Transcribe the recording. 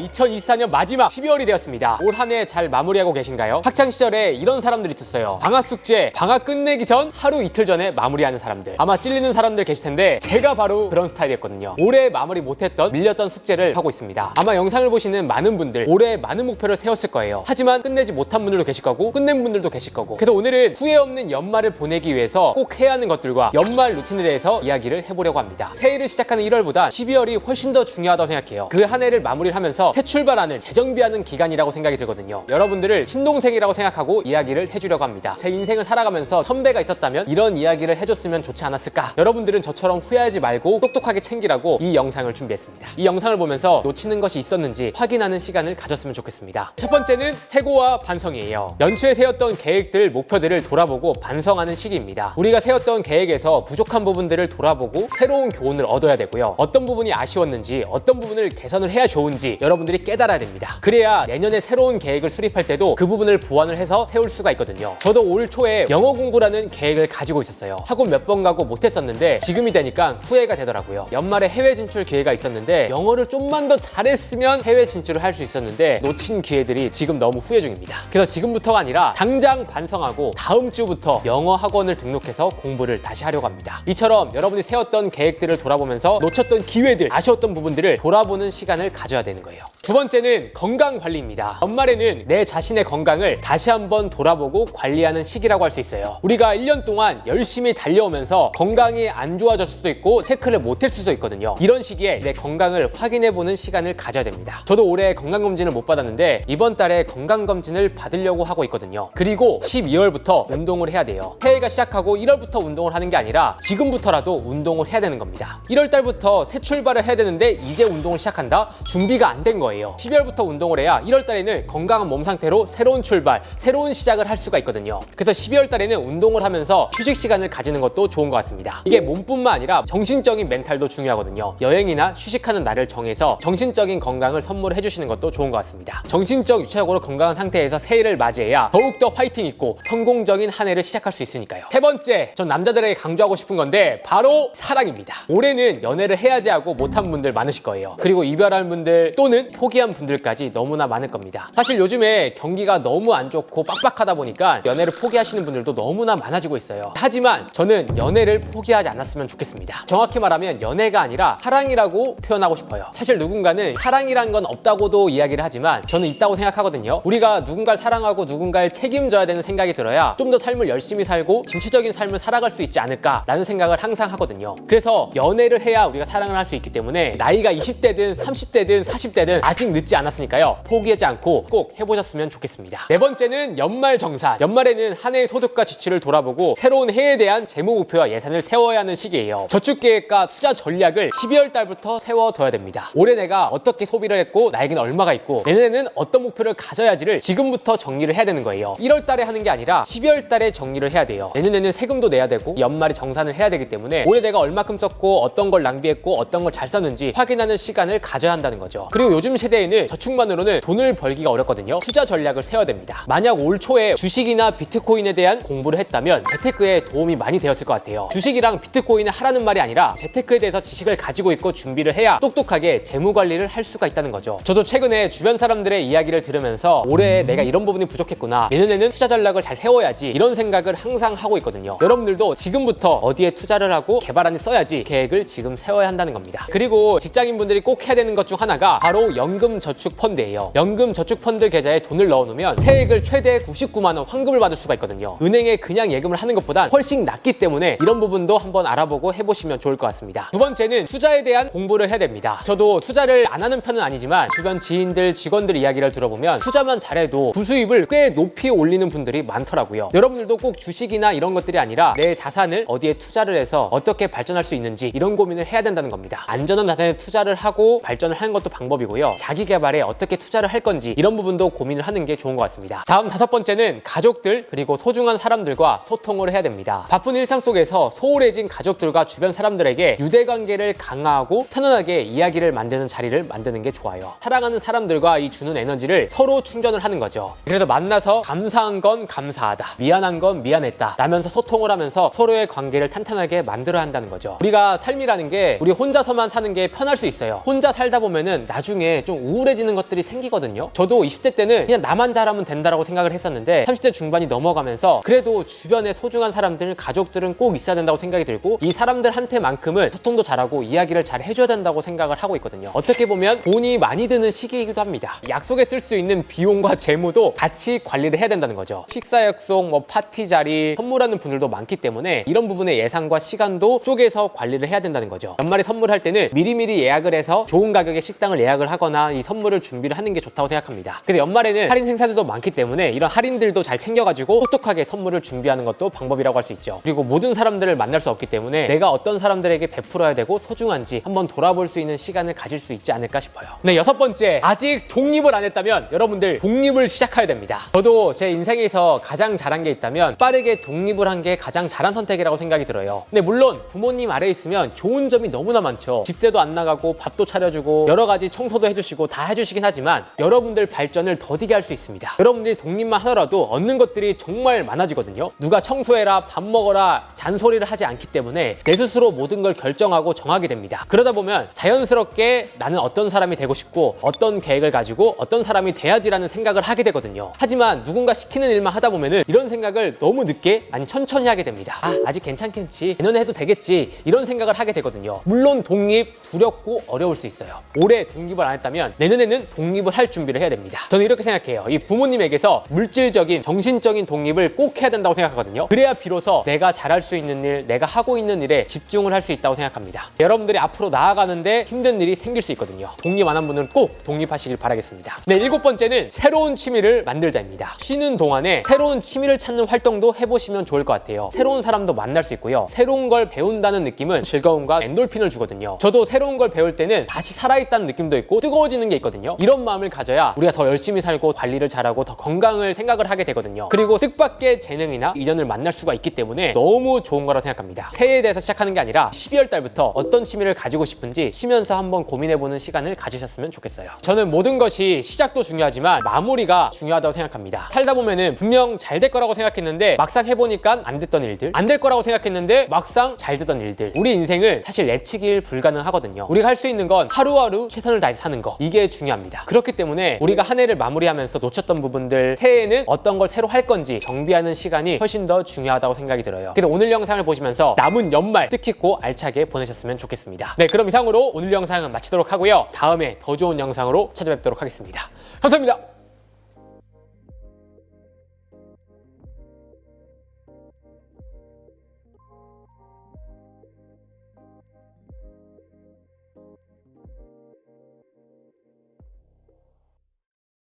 2024년 마지막 12월이 되었습니다. 올 한 해 잘 마무리하고 계신가요? 학창시절에 이런 사람들이 있었어요. 방학 숙제, 방학 끝내기 전 하루 이틀 전에 마무리하는 사람들. 아마 찔리는 사람들 계실 텐데 제가 바로 그런 스타일이었거든요. 올해 마무리 못했던 밀렸던 숙제를 하고 있습니다. 아마 영상을 보시는 많은 분들 올해 많은 목표를 세웠을 거예요. 하지만 끝내지 못한 분들도 계실 거고 끝낸 분들도 계실 거고, 그래서 오늘은 후회 없는 연말을 보내기 위해서 꼭 해야 하는 것들과 연말 루틴에 대해서 이야기를 해보려고 합니다. 새해를 시작하는 1월보다 12월이 훨씬 더 중요하다고 생각해요. 그 한 해를 마무리를 하면서 새 출발하는, 재정비하는 기간이라고 생각이 들거든요. 여러분들을 친동생이라고 생각하고 이야기를 해주려고 합니다. 제 인생을 살아가면서 선배가 있었다면 이런 이야기를 해줬으면 좋지 않았을까. 여러분들은 저처럼 후회하지 말고 똑똑하게 챙기라고 이 영상을 준비했습니다. 이 영상을 보면서 놓치는 것이 있었는지 확인하는 시간을 가졌으면 좋겠습니다. 첫 번째는 해고와 반성이에요. 연초에 세웠던 계획들, 목표들을 돌아보고 반성하는 시기입니다. 우리가 세웠던 계획에서 부족한 부분들을 돌아보고 새로운 교훈을 얻어야 되고요. 어떤 부분이 아쉬웠는지, 어떤 부분을 개선을 해야 좋은지 여러분들이 깨달아야 됩니다. 그래야 내년에 새로운 계획을 수립할 때도 그 부분을 보완을 해서 세울 수가 있거든요. 저도 올 초에 영어 공부라는 계획을 가지고 있었어요. 학원 몇 번 가고 못했었는데 지금이 되니까 후회가 되더라고요. 연말에 해외 진출 기회가 있었는데 영어를 좀만 더 잘했으면 해외 진출을 할 수 있었는데 놓친 기회들이 지금 너무 후회 중입니다. 그래서 지금부터가 아니라 당장 반성하고 다음 주부터 영어 학원을 등록해서 공부를 다시 하려고 합니다. 이처럼 여러분이 세웠던 계획들을 돌아보면서 놓쳤던 기회들, 아쉬웠던 부분들을 돌아보는 시간을 가져야 되는 거예요. 두 번째는 건강 관리입니다. 연말에는 내 자신의 건강을 다시 한번 돌아보고 관리하는 시기라고 할 수 있어요. 우리가 1년 동안 열심히 달려오면서 건강이 안 좋아졌을 수도 있고 체크를 못했을 수도 있거든요. 이런 시기에 내 건강을 확인해보는 시간을 가져야 됩니다. 저도 올해 건강검진을 못 받았는데 이번 달에 건강검진을 받으려고 하고 있거든요. 그리고 12월부터 운동을 해야 돼요. 새해가 시작하고 1월부터 운동을 하는 게 아니라 지금부터라도 운동을 해야 되는 겁니다. 1월 달부터 새 출발을 해야 되는데 이제 운동을 시작한다? 준비가 안 된 거예요. 12월부터 운동을 해야 1월 달에는 건강한 몸 상태로 새로운 출발, 새로운 시작을 할 수가 있거든요. 그래서 12월 달에는 운동을 하면서 휴식 시간을 가지는 것도 좋은 것 같습니다. 이게 몸뿐만 아니라 정신적인 멘탈도 중요하거든요. 여행이나 휴식하는 날을 정해서 정신적인 건강을 선물해 주시는 것도 좋은 것 같습니다. 정신적, 유체적으로 건강한 상태에서 새해를 맞이해야 더욱더 화이팅 있고 성공적인 한 해를 시작할 수 있으니까요. 세 번째, 전 남자들에게 강조하고 싶은 건데 바로 사랑입니다. 올해는 연애를 해야지 하고 못한 분들 많으실 거예요. 그리고 이별한 분들 또는 포기한 분들까지 너무나 많을 겁니다. 사실 요즘에 경기가 너무 안 좋고 빡빡하다 보니까 연애를 포기하시는 분들도 너무나 많아지고 있어요. 하지만 저는 연애를 포기하지 않았으면 좋겠습니다. 정확히 말하면 연애가 아니라 사랑이라고 표현하고 싶어요. 사실 누군가는 사랑이란 건 없다고도 이야기를 하지만 저는 있다고 생각하거든요. 우리가 누군가를 사랑하고 누군가를 책임져야 되는 생각이 들어야 좀 더 삶을 열심히 살고 진취적인 삶을 살아갈 수 있지 않을까라는 생각을 항상 하거든요. 그래서 연애를 해야 우리가 사랑을 할 수 있기 때문에 나이가 20대든 30대든 40대든 아직 늦지 않았으니까요. 포기하지 않고 꼭 해보셨으면 좋겠습니다. 네 번째는 연말정산. 연말에는 한 해의 소득과 지출을 돌아보고 새로운 해에 대한 재무 목표와 예산을 세워야 하는 시기예요. 저축계획과 투자 전략을 12월 달부터 세워둬야 됩니다. 올해 내가 어떻게 소비를 했고 나에게는 얼마가 있고 내년에는 어떤 목표를 가져야지를 지금부터 정리를 해야 되는 거예요. 1월 달에 하는 게 아니라 12월 달에 정리를 해야 돼요. 내년에는 세금도 내야 되고 연말에 정산을 해야 되기 때문에 올해 내가 얼마큼 썼고 어떤 걸 낭비했고 어떤 걸 잘 썼는지 확인하는 시간을 가져야 한다는 거죠. 그리고 요즘 세대에는 저축만으로는 돈을 벌기가 어렵거든요. 투자 전략을 세워야 됩니다. 만약 올 초에 주식이나 비트코인에 대한 공부를 했다면 재테크에 도움이 많이 되었을 것 같아요. 주식이랑 비트코인을 하라는 말이 아니라 재테크에 대해서 지식을 가지고 있고 준비를 해야 똑똑하게 재무 관리를 할 수가 있다는 거죠. 저도 최근에 주변 사람들의 이야기를 들으면서 올해 내가 이런 부분이 부족했구나, 내년에는 투자 전략을 잘 세워야지, 이런 생각을 항상 하고 있거든요. 여러분들도 지금부터 어디에 투자를 하고 개발안을 써야지 계획을 지금 세워야 한다는 겁니다. 그리고 직장인분들이 꼭 해야 되는 것 중 하나가 바로 연금저축펀드예요. 연금저축펀드 계좌에 돈을 넣어놓으면 세액을 최대 99만 원 환급을 받을 수가 있거든요. 은행에 그냥 예금을 하는 것보다 훨씬 낫기 때문에 이런 부분도 한번 알아보고 해보시면 좋을 것 같습니다. 두 번째는 투자에 대한 공부를 해야 됩니다. 저도 투자를 안 하는 편은 아니지만 주변 지인들, 직원들 이야기를 들어보면 투자만 잘해도 부수입을 꽤 높이 올리는 분들이 많더라고요. 여러분들도 꼭 주식이나 이런 것들이 아니라 내 자산을 어디에 투자를 해서 어떻게 발전할 수 있는지 이런 고민을 해야 된다는 겁니다. 안전한 자산에 투자를 하고 발전을 하는 것도 방법이고요. 자기 개발에 어떻게 투자를 할 건지 이런 부분도 고민을 하는 게 좋은 것 같습니다. 다음 다섯 번째는 가족들 그리고 소중한 사람들과 소통을 해야 됩니다. 바쁜 일상 속에서 소홀해진 가족들과 주변 사람들에게 유대관계를 강화하고 편안하게 이야기를 만드는 자리를 만드는 게 좋아요. 사랑하는 사람들과 이 주는 에너지를 서로 충전을 하는 거죠. 그래서 만나서 감사한 건 감사하다, 미안한 건 미안했다 라면서 소통을 하면서 서로의 관계를 탄탄하게 만들어야 한다는 거죠. 우리가 삶이라는 게 우리 혼자서만 사는 게 편할 수 있어요. 혼자 살다 보면은 나중에 좀 우울해지는 것들이 생기거든요. 저도 20대 때는 그냥 나만 잘하면 된다라고 생각을 했었는데 30대 중반이 넘어가면서 그래도 주변에 소중한 사람들, 가족들은 꼭 있어야 된다고 생각이 들고 이 사람들한테만큼은 소통도 잘하고 이야기를 잘 해줘야 된다고 생각을 하고 있거든요. 어떻게 보면 돈이 많이 드는 시기이기도 합니다. 약속에 쓸 수 있는 비용과 재무도 같이 관리를 해야 된다는 거죠. 식사 약속, 파티 자리, 선물하는 분들도 많기 때문에 이런 부분의 예산과 시간도 쪼개서 관리를 해야 된다는 거죠. 연말에 선물할 때는 미리미리 예약을 해서 좋은 가격의 식당을 예약을 하거나 이 선물을 준비를 하는 게 좋다고 생각합니다. 근데 연말에는 할인 행사들도 많기 때문에 이런 할인들도 잘 챙겨가지고 똑똑하게 선물을 준비하는 것도 방법이라고 할 수 있죠. 그리고 모든 사람들을 만날 수 없기 때문에 내가 어떤 사람들에게 베풀어야 되고 소중한지 한번 돌아볼 수 있는 시간을 가질 수 있지 않을까 싶어요. 네, 6번째, 아직 독립을 안 했다면 여러분들 독립을 시작해야 됩니다. 저도 제 인생에서 가장 잘한 게 있다면 빠르게 독립을 한 게 가장 잘한 선택이라고 생각이 들어요. 근데 물론 부모님 아래에 있으면 좋은 점이 너무나 많죠. 집세도 안 나가고 밥도 차려주고 여러 가지 청소도 해주시고 다 해주시긴 하지만 여러분들 발전을 더디게 할 수 있습니다. 여러분들이 독립만 하더라도 얻는 것들이 정말 많아지거든요. 누가 청소해라, 밥 먹어라, 잔소리를 하지 않기 때문에 내 스스로 모든 걸 결정하고 정하게 됩니다. 그러다 보면 자연스럽게 나는 어떤 사람이 되고 싶고 어떤 계획을 가지고 어떤 사람이 돼야지라는 생각을 하게 되거든요. 하지만 누군가 시키는 일만 하다 보면은 이런 생각을 너무 늦게, 아니 천천히 하게 됩니다. 아직 괜찮겠지, 내년에 해도 되겠지, 이런 생각을 하게 되거든요. 물론 독립 두렵고 어려울 수 있어요. 올해 독립을 안 했다면 내년에는 독립을 할 준비를 해야 됩니다. 저는 이렇게 생각해요. 이 부모님에게서 물질적인, 정신적인 독립을 꼭 해야 된다고 생각하거든요. 그래야 비로소 내가 잘할 수 있는 일, 내가 하고 있는 일에 집중을 할 수 있다고 생각합니다. 여러분들이 앞으로 나아가는데 힘든 일이 생길 수 있거든요. 독립 안 한 분들은 꼭 독립하시길 바라겠습니다. 네, 7번째는 새로운 취미를 만들자입니다. 쉬는 동안에 새로운 취미를 찾는 활동도 해보시면 좋을 것 같아요. 새로운 사람도 만날 수 있고요. 새로운 걸 배운다는 느낌은 즐거움과 엔돌핀을 주거든요. 저도 새로운 걸 배울 때는 다시 살아있다는 느낌도 있고 뜨거워지는 게 있거든요. 이런 마음을 가져야 우리가 더 열심히 살고 관리를 잘하고 더 건강을 생각을 하게 되거든요. 그리고 뜻밖의 재능이나 인연을 만날 수가 있기 때문에 너무 좋은 거라고 생각합니다. 새해에 대해서 시작하는 게 아니라 12월 달부터 어떤 취미를 가지고 싶은지 쉬면서 한번 고민해보는 시간을 가지셨으면 좋겠어요. 저는 모든 것이 시작도 중요하지만 마무리가 중요하다고 생각합니다. 살다 보면은 분명 잘 될 거라고 생각했는데 막상 해보니까 안 됐던 일들, 안 될 거라고 생각했는데 막상 잘 되던 일들, 우리 인생을 사실 예측이 불가능하거든요. 우리가 할 수 있는 건 하루하루 최선을 다해서 사는 거, 이게 중요합니다. 그렇기 때문에 우리가 한 해를 마무리하면서 놓쳤던 부분들, 새해에는 어떤 걸 새로 할 건지 정비하는 시간이 훨씬 더 중요하다고 생각이 들어요. 그래서 오늘 영상을 보시면서 남은 연말 뜻깊고 알차게 보내셨으면 좋겠습니다. 네, 그럼 이상으로 오늘 영상은 마치도록 하고요. 다음에 더 좋은 영상으로 찾아뵙도록 하겠습니다. 감사합니다.